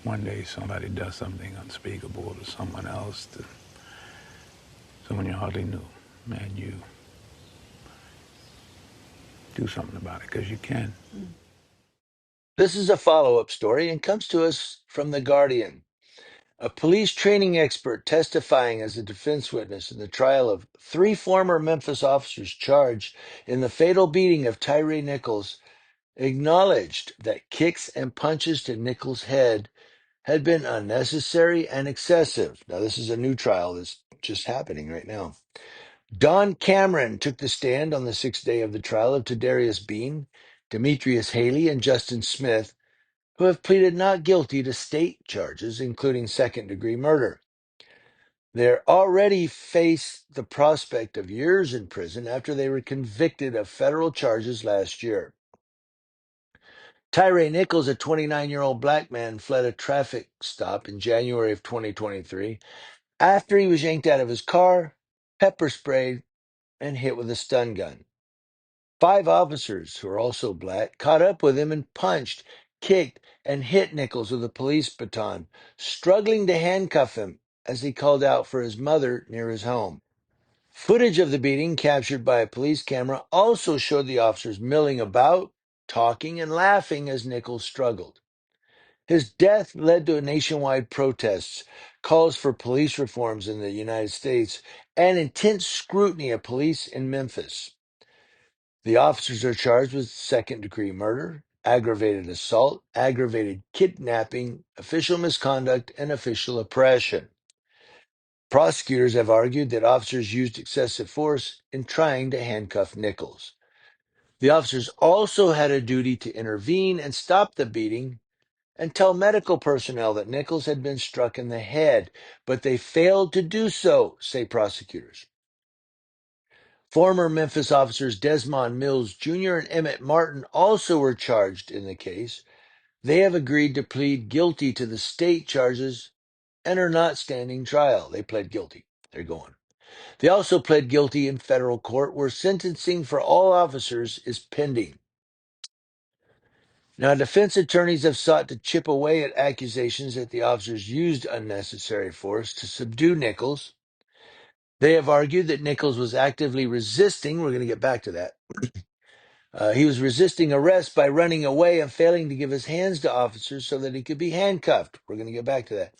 one day somebody does something unspeakable to someone else, to someone you hardly knew, and you do something about it because you can. This is a follow-up story and comes to us from The Guardian. A police training expert testifying as a defense witness in the trial of three former Memphis officers charged in the fatal beating of Tyre Nichols acknowledged that kicks and punches to Nichols' head had been unnecessary and excessive. Now, this is a new trial that's just happening right now. Don Cameron took the stand on the sixth day of the trial of Tadarius Bean, Demetrius Haley, and Justin Smith, who have pleaded not guilty to state charges, including second-degree murder. They already face the prospect of years in prison after they were convicted of federal charges last year. Tyre Nichols, a 29-year-old black man, fled a traffic stop in January of 2023 after he was yanked out of his car, pepper sprayed, and hit with a stun gun. 5 officers, who are also black, caught up with him and punched, kicked, and hit Nichols with a police baton, struggling to handcuff him as he called out for his mother near his home. Footage of the beating, captured by a police camera, also showed the officers milling about, talking, and laughing as Nichols struggled. His death led to nationwide protests, calls for police reforms in the United States, and intense scrutiny of police in Memphis. The officers are charged with second-degree murder, aggravated assault, aggravated kidnapping, official misconduct, and official oppression. Prosecutors have argued that officers used excessive force in trying to handcuff Nichols. The officers also had a duty to intervene and stop the beating and tell medical personnel that Nichols had been struck in the head, but they failed to do so, say prosecutors. Former Memphis officers Desmond Mills Jr. and Emmett Martin also were charged in the case. They have agreed to plead guilty to the state charges and are not standing trial. They pled guilty. They're going. They also pled guilty in federal court, where sentencing for all officers is pending. Now, defense attorneys have sought to chip away at accusations that the officers used unnecessary force to subdue Nichols. They have argued that Nichols was actively resisting. We're going to get back to that. He was resisting arrest by running away and failing to give his hands to officers so that he could be handcuffed. We're going to get back to that.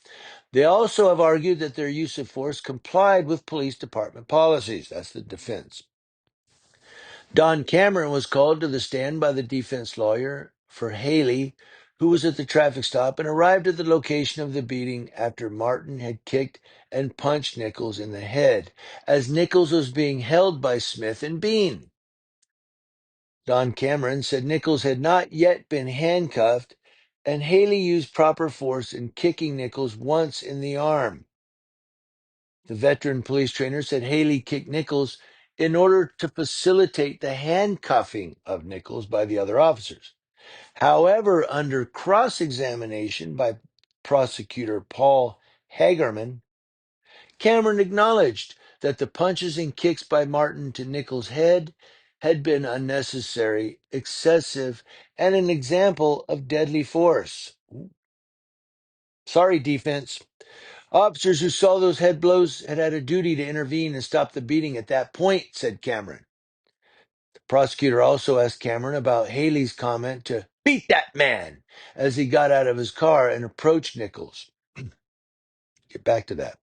They also have argued that their use of force complied with police department policies. That's the defense. Don Cameron was called to the stand by the defense lawyer for Haley, who was at the traffic stop and arrived at the location of the beating after Martin had kicked and punched Nichols in the head, as Nichols was being held by Smith and Bean. Don Cameron said Nichols had not yet been handcuffed, and Haley used proper force in kicking Nichols once in the arm. The veteran police trainer said Haley kicked Nichols in order to facilitate the handcuffing of Nichols by the other officers. However, under cross-examination by prosecutor Paul Hagerman, Cameron acknowledged that the punches and kicks by Martin to Nichols' head had been unnecessary, excessive, and an example of deadly force. Sorry, defense. Officers who saw those head blows had had a duty to intervene and stop the beating at that point, said Cameron. The prosecutor also asked Cameron about Haley's comment to beat that man as he got out of his car and approached Nichols. Get back to that.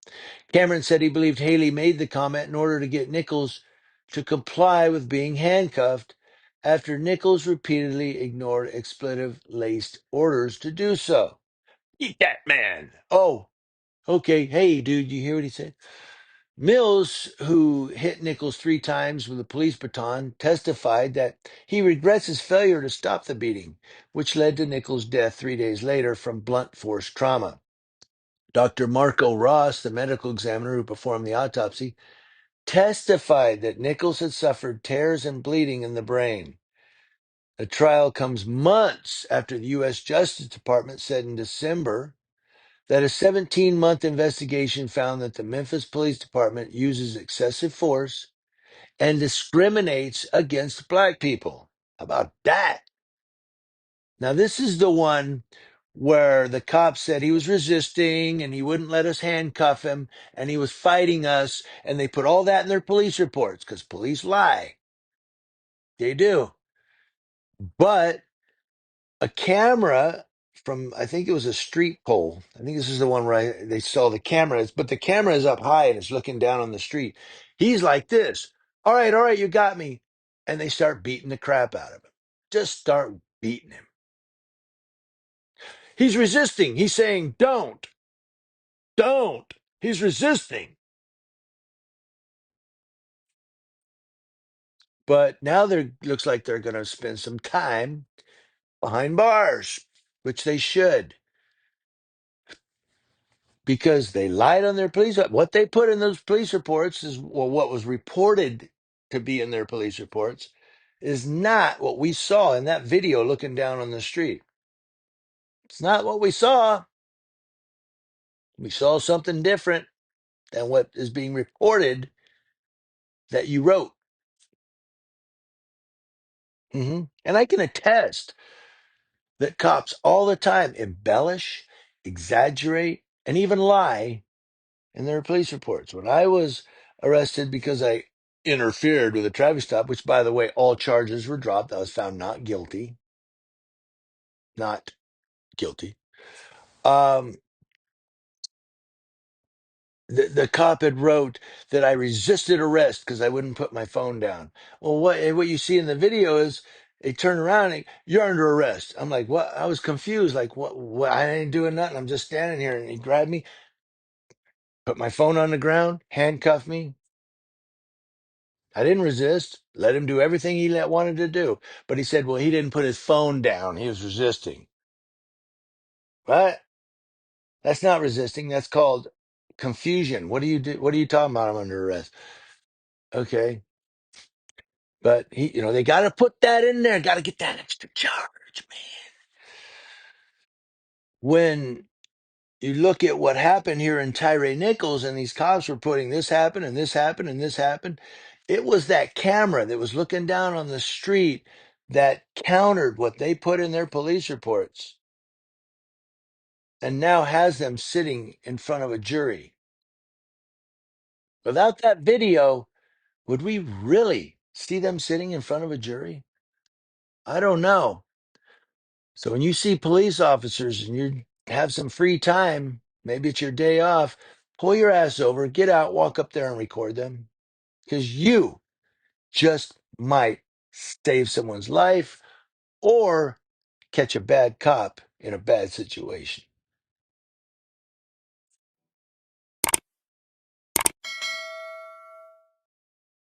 Cameron said he believed Haley made the comment in order to get Nichols to comply with being handcuffed after Nichols repeatedly ignored expletive-laced orders to do so. Eat that man! Oh, okay. Hey, dude, you hear what he said? Mills, who hit Nichols 3 times with a police baton, testified that he regrets his failure to stop the beating, which led to Nichols' death 3 days later from blunt force trauma. Dr. Marco Ross, the medical examiner who performed the autopsy, testified that Nichols had suffered tears and bleeding in the brain. The trial comes months after the U.S. Justice Department said in December that a 17-month investigation found that the Memphis Police Department uses excessive force and discriminates against black people. How about that? Now, this is the one where the cop said he was resisting and he wouldn't let us handcuff him and he was fighting us. And they put all that in their police reports because police lie. They do. But a camera from, I think it was a street pole. I think this is the one where they saw the cameras, but the camera is up high and it's looking down on the street. He's like this. All right, you got me. And they start beating the crap out of him. Just start beating him. He's resisting. He's saying, don't. He's resisting. But now there looks like they're going to spend some time behind bars, which they should, because they lied on their police. What they put in those police reports is, well, what was reported to be in their police reports is not what we saw in that video looking down on the street. It's not what we saw. We saw something different than what is being reported that you wrote. And I can attest that cops all the time embellish, exaggerate, and even lie in their police reports. When I was arrested because I interfered with a traffic stop, which, by the way, all charges were dropped, I was found not guilty. Not guilty. Um, the cop had wrote that I resisted arrest because I wouldn't put my phone down. Well, what you see in the video is they turn around and you're under arrest. I'm like, what? I was confused. Like, what? I ain't doing nothing. I'm just standing here. And he grabbed me, put my phone on the ground, handcuffed me. I didn't resist. Let him do everything he wanted to do. But he said, well, he didn't put his phone down. He was resisting. What? That's not resisting. That's called confusion. What do you do? What are you talking about? I'm under arrest. Okay. But they got to put that in there. Got to get that extra charge, man. When you look at what happened here in Tyre Nichols, and these cops were putting this happened and this happened and this happened, it was that camera that was looking down on the street that countered what they put in their police reports and now has them sitting in front of a jury. Without that video, would we really see them sitting in front of a jury? I don't know. So when you see police officers and you have some free time, maybe it's your day off, pull your ass over, get out, walk up there and record them. Because you just might save someone's life or catch a bad cop in a bad situation.